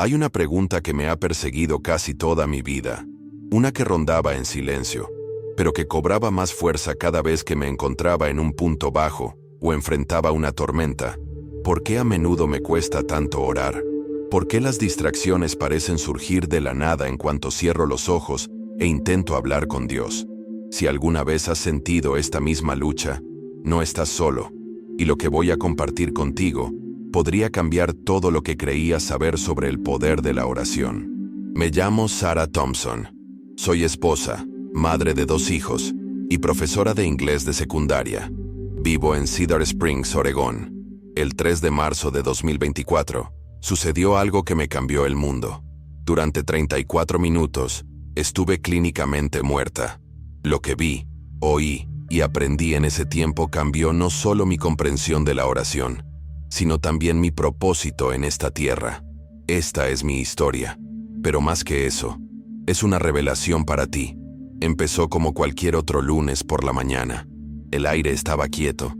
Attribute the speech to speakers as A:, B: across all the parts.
A: Hay una pregunta que me ha perseguido casi toda mi vida, una que rondaba en silencio, pero que cobraba más fuerza cada vez que me encontraba en un punto bajo o enfrentaba una tormenta. ¿Por qué a menudo me cuesta tanto orar? ¿Por qué las distracciones parecen surgir de la nada en cuanto cierro los ojos e intento hablar con Dios? Si alguna vez has sentido esta misma lucha, no estás solo, y lo que voy a compartir contigo podría cambiar todo lo que creías saber sobre el poder de la oración. Me llamo Sarah Thompson. Soy esposa, madre de 2 hijos y profesora de inglés de secundaria. Vivo en Cedar Springs, Oregón. El 3 de marzo de 2024, sucedió algo que me cambió el mundo. Durante 34 minutos, estuve clínicamente muerta. Lo que vi, oí y aprendí en ese tiempo cambió no solo mi comprensión de la oración, sino también mi propósito en esta tierra. Esta es mi historia, pero más que eso, es una revelación para ti. Empezó como cualquier otro lunes por la mañana. El aire estaba quieto,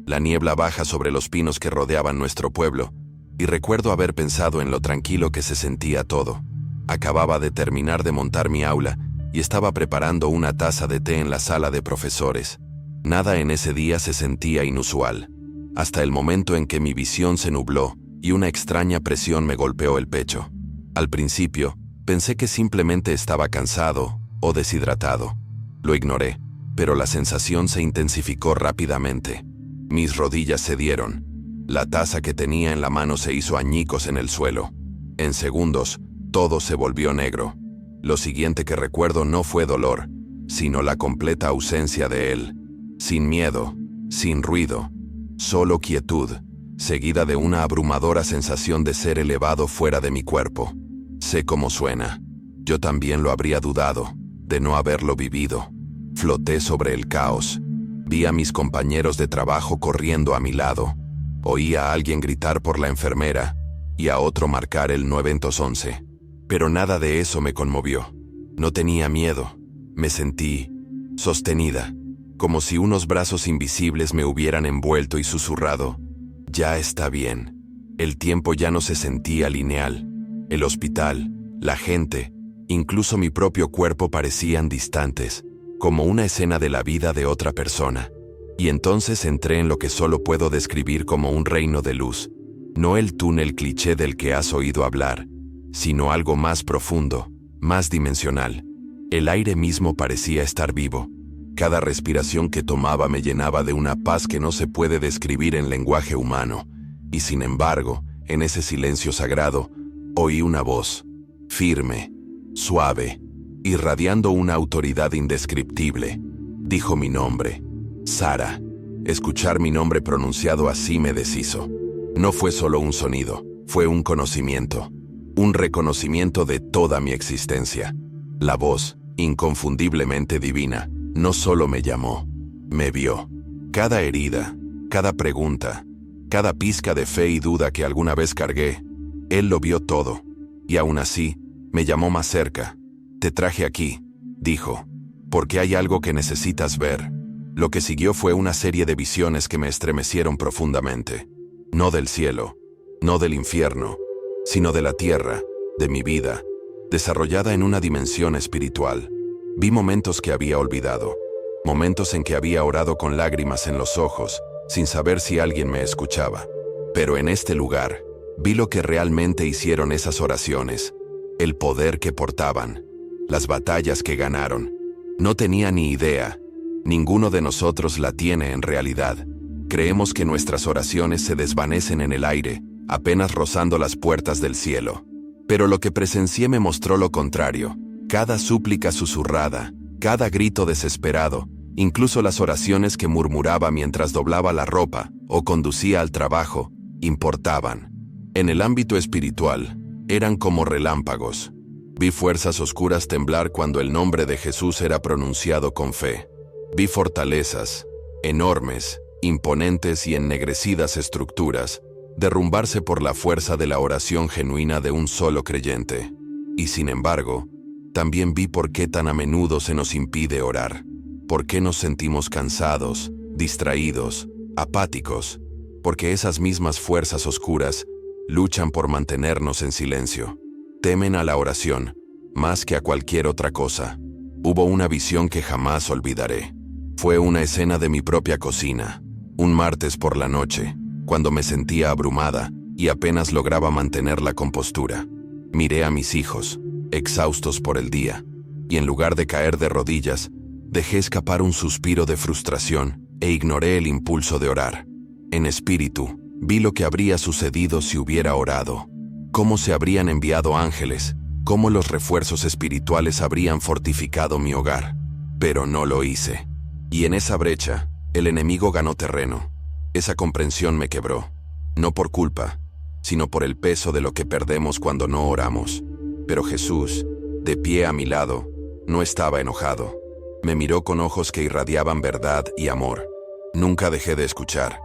A: la niebla baja sobre los pinos que rodeaban nuestro pueblo, y recuerdo haber pensado en lo tranquilo que se sentía todo. Acababa de terminar de montar mi aula y estaba preparando una taza de té en la sala de profesores. Nada en ese día se sentía inusual, hasta el momento en que mi visión se nubló y una extraña presión me golpeó el pecho. Al principio, pensé que simplemente estaba cansado o deshidratado. Lo ignoré, pero la sensación se intensificó rápidamente. Mis rodillas cedieron. La taza que tenía en la mano se hizo añicos en el suelo. En segundos, todo se volvió negro. Lo siguiente que recuerdo no fue dolor, sino la completa ausencia de él. Sin miedo, sin ruido, solo quietud, seguida de una abrumadora sensación de ser elevado fuera de mi cuerpo. Sé cómo suena. Yo también lo habría dudado, de no haberlo vivido. Floté sobre el caos. Vi a mis compañeros de trabajo corriendo a mi lado. Oí a alguien gritar por la enfermera y a otro marcar el 911. Pero nada de eso me conmovió. No tenía miedo. Me sentí sostenida, como si unos brazos invisibles me hubieran envuelto y susurrado: ya está bien. El tiempo ya no se sentía lineal. El hospital, la gente, incluso mi propio cuerpo parecían distantes, como una escena de la vida de otra persona. Y entonces entré en lo que solo puedo describir como un reino de luz. No el túnel cliché del que has oído hablar, sino algo más profundo, más dimensional. El aire mismo parecía estar vivo. Cada respiración que tomaba me llenaba de una paz que no se puede describir en lenguaje humano. Y sin embargo, en ese silencio sagrado, oí una voz, firme, suave, irradiando una autoridad indescriptible. Dijo mi nombre, Sarah. Escuchar mi nombre pronunciado así me deshizo. No fue solo un sonido, fue un conocimiento. Un reconocimiento de toda mi existencia. La voz, inconfundiblemente divina, no solo me llamó, me vio. Cada herida, cada pregunta, cada pizca de fe y duda que alguna vez cargué, él lo vio todo. Y aún así, me llamó más cerca. Te traje aquí, dijo, porque hay algo que necesitas ver. Lo que siguió fue una serie de visiones que me estremecieron profundamente. No del cielo, no del infierno, sino de la tierra, de mi vida, desarrollada en una dimensión espiritual. Vi momentos que había olvidado, momentos en que había orado con lágrimas en los ojos, sin saber si alguien me escuchaba. Pero en este lugar, vi lo que realmente hicieron esas oraciones, el poder que portaban, las batallas que ganaron. No tenía ni idea, ninguno de nosotros la tiene en realidad. Creemos que nuestras oraciones se desvanecen en el aire, apenas rozando las puertas del cielo. Pero lo que presencié me mostró lo contrario. Cada súplica susurrada, cada grito desesperado, incluso las oraciones que murmuraba mientras doblaba la ropa o conducía al trabajo, importaban. En el ámbito espiritual, eran como relámpagos. Vi fuerzas oscuras temblar cuando el nombre de Jesús era pronunciado con fe. Vi fortalezas, enormes, imponentes y ennegrecidas estructuras, derrumbarse por la fuerza de la oración genuina de un solo creyente. Y sin embargo, también vi por qué tan a menudo se nos impide orar. Por qué nos sentimos cansados, distraídos, apáticos. Porque esas mismas fuerzas oscuras luchan por mantenernos en silencio. Temen a la oración, más que a cualquier otra cosa. Hubo una visión que jamás olvidaré. Fue una escena de mi propia cocina, un martes por la noche, cuando me sentía abrumada y apenas lograba mantener la compostura. Miré a mis hijos, exhaustos por el día, y en lugar de caer de rodillas, dejé escapar un suspiro de frustración e ignoré el impulso de orar. En espíritu, vi lo que habría sucedido si hubiera orado, cómo se habrían enviado ángeles, cómo los refuerzos espirituales habrían fortificado mi hogar. Pero no lo hice. Y en esa brecha, el enemigo ganó terreno. Esa comprensión me quebró, no por culpa, sino por el peso de lo que perdemos cuando no oramos. Pero Jesús, de pie a mi lado, no estaba enojado. Me miró con ojos que irradiaban verdad y amor. Nunca dejé de escuchar,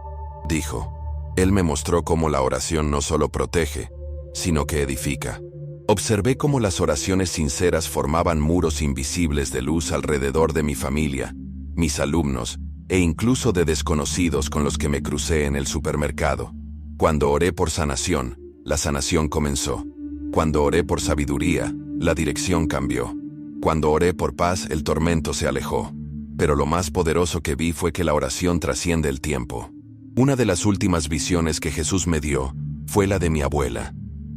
A: dijo. Él me mostró cómo la oración no solo protege, sino que edifica. Observé cómo las oraciones sinceras formaban muros invisibles de luz alrededor de mi familia, mis alumnos, e incluso de desconocidos con los que me crucé en el supermercado. Cuando oré por sanación, la sanación comenzó. Cuando oré por sabiduría, la dirección cambió. Cuando oré por paz, el tormento se alejó. Pero lo más poderoso que vi fue que la oración trasciende el tiempo. Una de las últimas visiones que Jesús me dio fue la de mi abuela,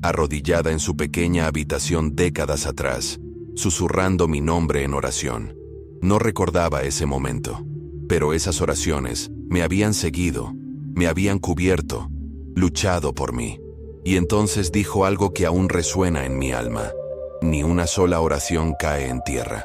A: arrodillada en su pequeña habitación décadas atrás, susurrando mi nombre en oración. No recordaba ese momento, pero esas oraciones me habían seguido, me habían cubierto, luchado por mí. Y entonces dijo algo que aún resuena en mi alma: ni una sola oración cae en tierra.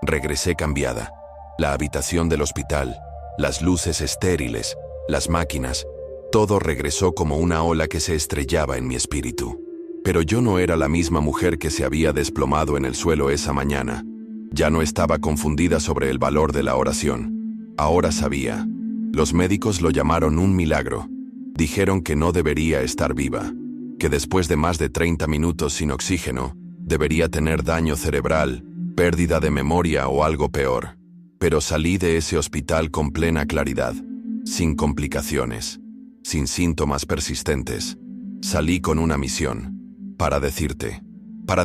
A: Regresé cambiada. La habitación del hospital, las luces estériles, las máquinas, todo regresó como una ola que se estrellaba en mi espíritu. Pero yo no era la misma mujer que se había desplomado en el suelo esa mañana. Ya no estaba confundida sobre el valor de la oración. Ahora sabía. Los médicos lo llamaron un milagro. Dijeron que no debería estar viva, que después de más de 30 minutos sin oxígeno, debería tener daño cerebral, pérdida de memoria o algo peor. Pero salí de ese hospital con plena claridad, sin complicaciones, sin síntomas persistentes. Salí con una misión, para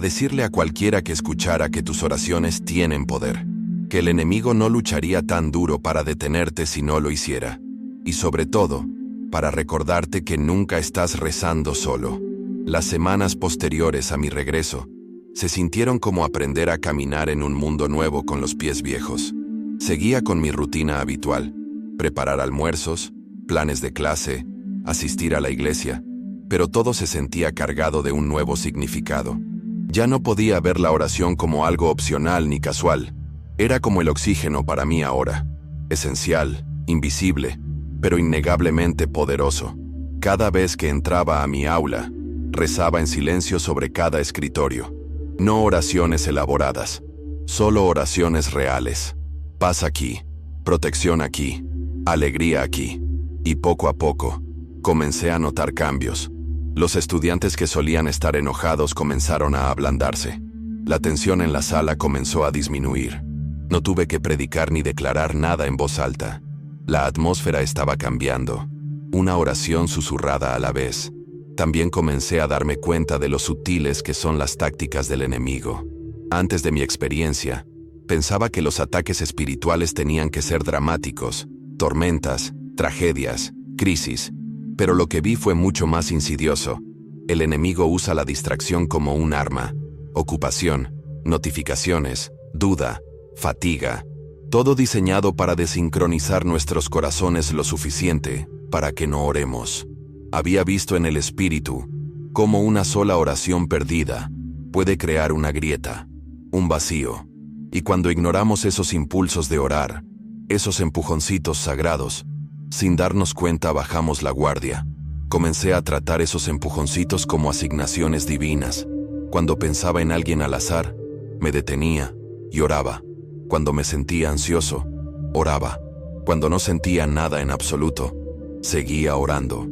A: decirle a cualquiera que escuchara que tus oraciones tienen poder, que el enemigo no lucharía tan duro para detenerte si no lo hiciera, y sobre todo, para recordarte que nunca estás rezando solo. Las semanas posteriores a mi regreso se sintieron como aprender a caminar en un mundo nuevo con los pies viejos. Seguía con mi rutina habitual: preparar almuerzos, planes de clase, asistir a la iglesia, pero todo se sentía cargado de un nuevo significado. Ya no podía ver la oración como algo opcional ni casual. Era como el oxígeno para mí ahora, esencial, invisible, pero innegablemente poderoso. Cada vez que entraba a mi aula, rezaba en silencio sobre cada escritorio. No oraciones elaboradas, solo oraciones reales. Paz aquí, protección aquí, alegría aquí. Y poco a poco, comencé a notar cambios. Los estudiantes que solían estar enojados comenzaron a ablandarse. La tensión en la sala comenzó a disminuir. No tuve que predicar ni declarar nada en voz alta. La atmósfera estaba cambiando, una oración susurrada a la vez. También comencé a darme cuenta de lo sutiles que son las tácticas del enemigo. Antes de mi experiencia, pensaba que los ataques espirituales tenían que ser dramáticos, tormentas, tragedias, crisis. Pero lo que vi fue mucho más insidioso. El enemigo usa la distracción como un arma. Ocupación, notificaciones, duda, fatiga. Todo diseñado para desincronizar nuestros corazones lo suficiente para que no oremos. Había visto en el espíritu cómo una sola oración perdida puede crear una grieta, un vacío. Y cuando ignoramos esos impulsos de orar, esos empujoncitos sagrados, sin darnos cuenta bajamos la guardia. Comencé a tratar esos empujoncitos como asignaciones divinas. Cuando pensaba en alguien al azar, me detenía y oraba. Cuando me sentía ansioso, oraba. Cuando no sentía nada en absoluto, seguía orando.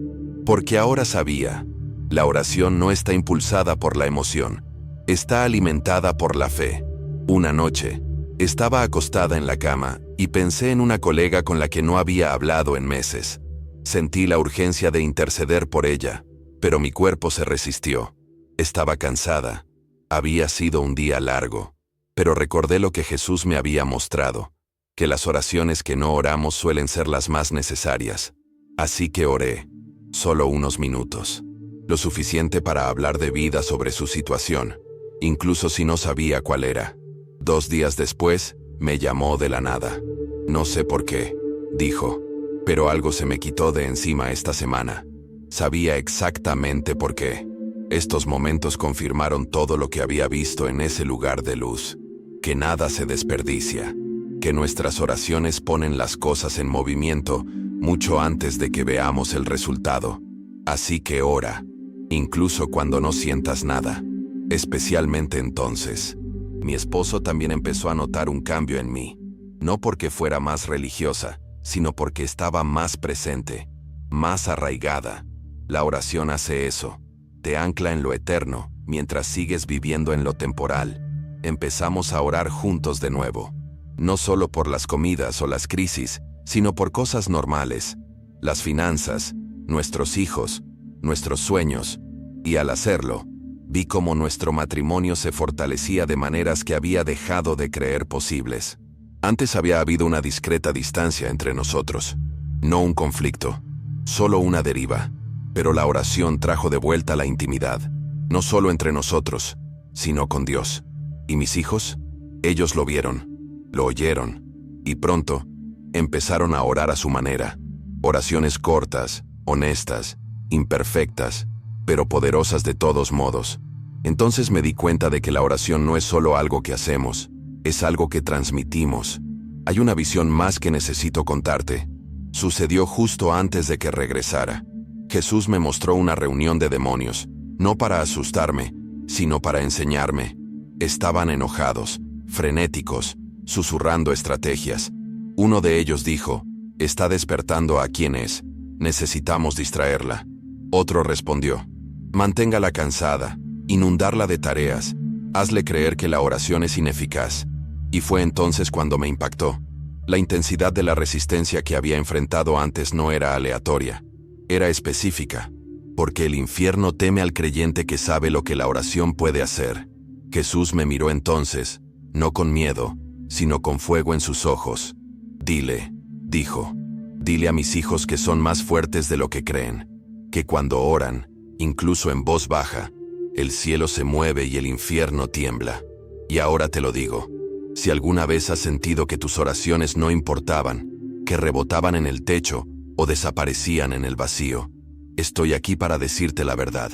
A: Porque ahora sabía, la oración no está impulsada por la emoción, está alimentada por la fe. Una noche, estaba acostada en la cama y pensé en una colega con la que no había hablado en meses. Sentí la urgencia de interceder por ella, pero mi cuerpo se resistió. Estaba cansada, Había sido un día largo, pero recordé lo que Jesús me había mostrado, que las oraciones que no oramos suelen ser las más necesarias. Así que oré, solo unos minutos, lo suficiente para hablar de vida sobre su situación, incluso si no sabía cuál era. 2 días después, me llamó de la nada. No sé por qué, dijo, pero algo se me quitó de encima esta semana. Sabía exactamente por qué. Estos momentos confirmaron todo lo que había visto en ese lugar de luz, que nada se desperdicia, que nuestras oraciones ponen las cosas en movimiento mucho antes de que veamos el resultado. Así que ora, incluso cuando no sientas nada, especialmente entonces. Mi esposo también empezó a notar un cambio en mí, no porque fuera más religiosa, sino porque estaba más presente, más arraigada. La oración hace eso, te ancla en lo eterno, mientras sigues viviendo en lo temporal. Empezamos a orar juntos de nuevo, no solo por las comidas o las crisis, sino por cosas normales, las finanzas, nuestros hijos, nuestros sueños, y al hacerlo, vi cómo nuestro matrimonio se fortalecía de maneras que había dejado de creer posibles. Antes había habido una discreta distancia entre nosotros, no un conflicto, solo una deriva, pero la oración trajo de vuelta la intimidad, no solo entre nosotros, sino con Dios. ¿Y mis hijos? Ellos lo vieron, lo oyeron, y pronto empezaron a orar a su manera. Oraciones cortas, honestas, imperfectas, pero poderosas de todos modos. Entonces me di cuenta de que la oración no es solo algo que hacemos, es algo que transmitimos. Hay una visión más que necesito contarte. Sucedió justo antes de que regresara. Jesús me mostró una reunión de demonios, no para asustarme, sino para enseñarme. Estaban enojados, frenéticos, susurrando estrategias. Uno de ellos dijo, «Está despertando a quien es. Necesitamos distraerla». Otro respondió, «Manténgala cansada, inundarla de tareas, hazle creer que la oración es ineficaz». Y fue entonces cuando me impactó. La intensidad de la resistencia que había enfrentado antes no era aleatoria, era específica, porque el infierno teme al creyente que sabe lo que la oración puede hacer. Jesús me miró entonces, no con miedo, sino con fuego en sus ojos. «Dile», dijo, «dile a mis hijos que son más fuertes de lo que creen, que cuando oran, incluso en voz baja, el cielo se mueve y el infierno tiembla. Y ahora te lo digo, si alguna vez has sentido que tus oraciones no importaban, que rebotaban en el techo o desaparecían en el vacío, estoy aquí para decirte la verdad.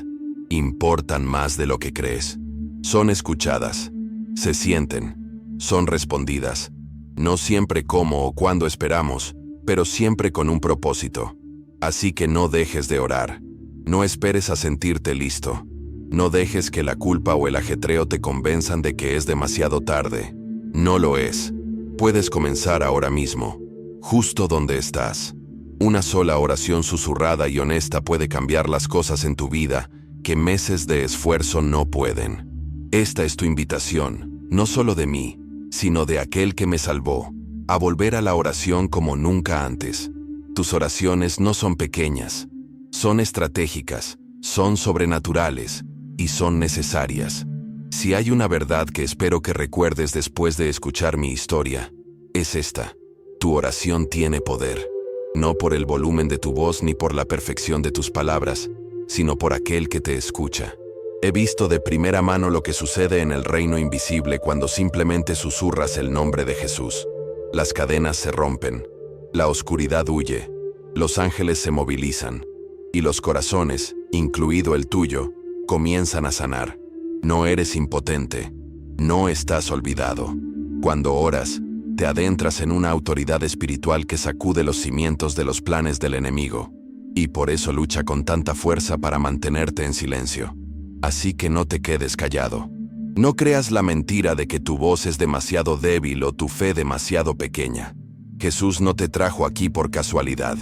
A: Importan más de lo que crees. Son escuchadas, se sienten, son respondidas. No siempre como o cuando esperamos, pero siempre con un propósito. Así que no dejes de orar. No esperes a sentirte listo. No dejes que la culpa o el ajetreo te convenzan de que es demasiado tarde. No lo es. Puedes comenzar ahora mismo, justo donde estás. Una sola oración susurrada y honesta puede cambiar las cosas en tu vida que meses de esfuerzo no pueden. Esta es tu invitación, no solo de mí, sino de aquel que me salvó, a volver a la oración como nunca antes. Tus oraciones no son pequeñas, son estratégicas, son sobrenaturales y son necesarias. Si hay una verdad que espero que recuerdes después de escuchar mi historia, es esta: tu oración tiene poder, no por el volumen de tu voz ni por la perfección de tus palabras, sino por aquel que te escucha. He visto de primera mano lo que sucede en el reino invisible cuando simplemente susurras el nombre de Jesús. Las cadenas se rompen, la oscuridad huye, los ángeles se movilizan, y los corazones, incluido el tuyo, comienzan a sanar. No eres impotente, no estás olvidado. Cuando oras, te adentras en una autoridad espiritual que sacude los cimientos de los planes del enemigo, y por eso lucha con tanta fuerza para mantenerte en silencio. Así que no te quedes callado. No creas la mentira de que tu voz es demasiado débil o tu fe demasiado pequeña. Jesús no te trajo aquí por casualidad.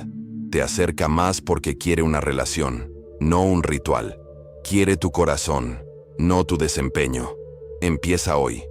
A: Te acerca más porque quiere una relación, no un ritual. Quiere tu corazón, no tu desempeño. Empieza hoy,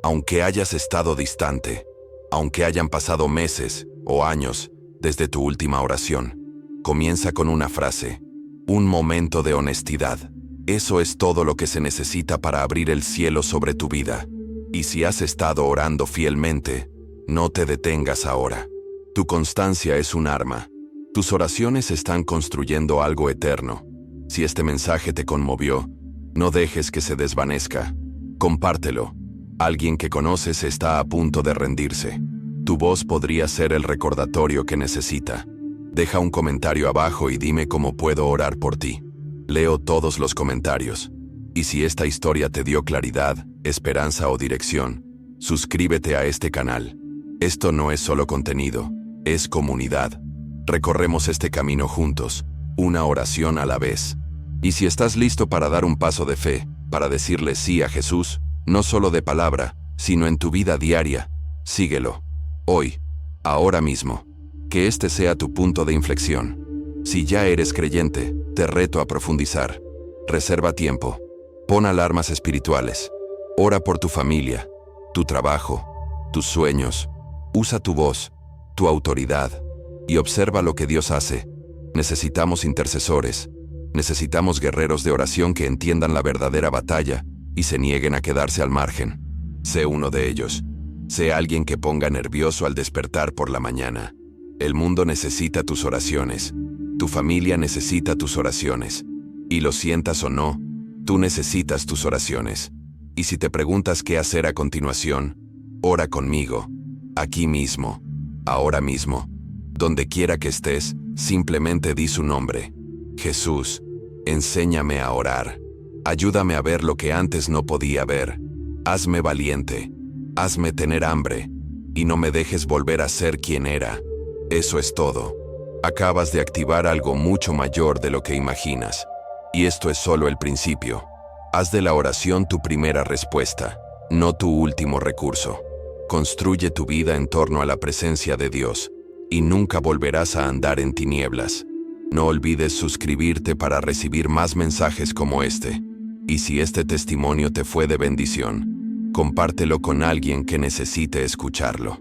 A: aunque hayas estado distante, aunque hayan pasado meses o años desde tu última oración. Comienza con una frase, un momento de honestidad. Eso es todo lo que se necesita para abrir el cielo sobre tu vida. Y si has estado orando fielmente, no te detengas ahora. Tu constancia es un arma. Tus oraciones están construyendo algo eterno. Si este mensaje te conmovió, no dejes que se desvanezca. Compártelo. Alguien que conoces está a punto de rendirse. Tu voz podría ser el recordatorio que necesita. Deja un comentario abajo y dime cómo puedo orar por ti. Leo todos los comentarios. Y si esta historia te dio claridad, esperanza o dirección, suscríbete a este canal. Esto no es solo contenido, es comunidad. Recorremos este camino juntos, una oración a la vez. Y si estás listo para dar un paso de fe, para decirle sí a Jesús, no solo de palabra, sino en tu vida diaria, síguelo. Hoy, ahora mismo. Que este sea tu punto de inflexión. Si ya eres creyente, te reto a profundizar. Reserva tiempo. Pon alarmas espirituales. Ora por tu familia, tu trabajo, tus sueños. Usa tu voz, tu autoridad, y observa lo que Dios hace. Necesitamos intercesores. Necesitamos guerreros de oración que entiendan la verdadera batalla y se nieguen a quedarse al margen. Sé uno de ellos. Sé alguien que ponga nervioso al despertar por la mañana. El mundo necesita tus oraciones. Tu familia necesita tus oraciones. Y lo sientas o no, tú necesitas tus oraciones. Y si te preguntas qué hacer a continuación, ora conmigo. Aquí mismo. Ahora mismo. Donde quiera que estés, simplemente di su nombre. Jesús, enséñame a orar. Ayúdame a ver lo que antes no podía ver. Hazme valiente. Hazme tener hambre. Y no me dejes volver a ser quien era. Eso es todo. Acabas de activar algo mucho mayor de lo que imaginas. Y esto es solo el principio. Haz de la oración tu primera respuesta, no tu último recurso. Construye tu vida en torno a la presencia de Dios, y nunca volverás a andar en tinieblas. No olvides suscribirte para recibir más mensajes como este. Y si este testimonio te fue de bendición, compártelo con alguien que necesite escucharlo.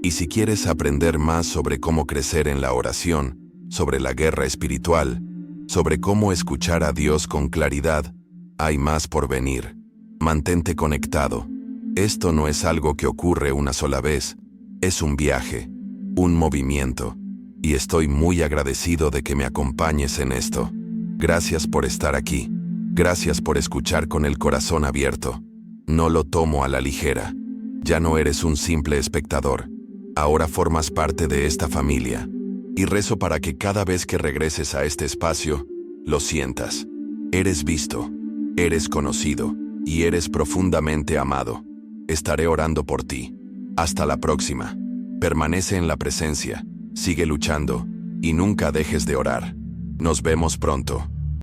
A: Y si quieres aprender más sobre cómo crecer en la oración, sobre la guerra espiritual, sobre cómo escuchar a Dios con claridad, hay más por venir. Mantente conectado. Esto no es algo que ocurre una sola vez, es un viaje, un movimiento, y estoy muy agradecido de que me acompañes en esto. Gracias por estar aquí. Gracias por escuchar con el corazón abierto. No lo tomo a la ligera. Ya no eres un simple espectador. Ahora formas parte de esta familia. Y rezo para que cada vez que regreses a este espacio, lo sientas. Eres visto, eres conocido y eres profundamente amado. Estaré orando por ti. Hasta la próxima. Permanece en la presencia, sigue luchando y nunca dejes de orar. Nos vemos pronto.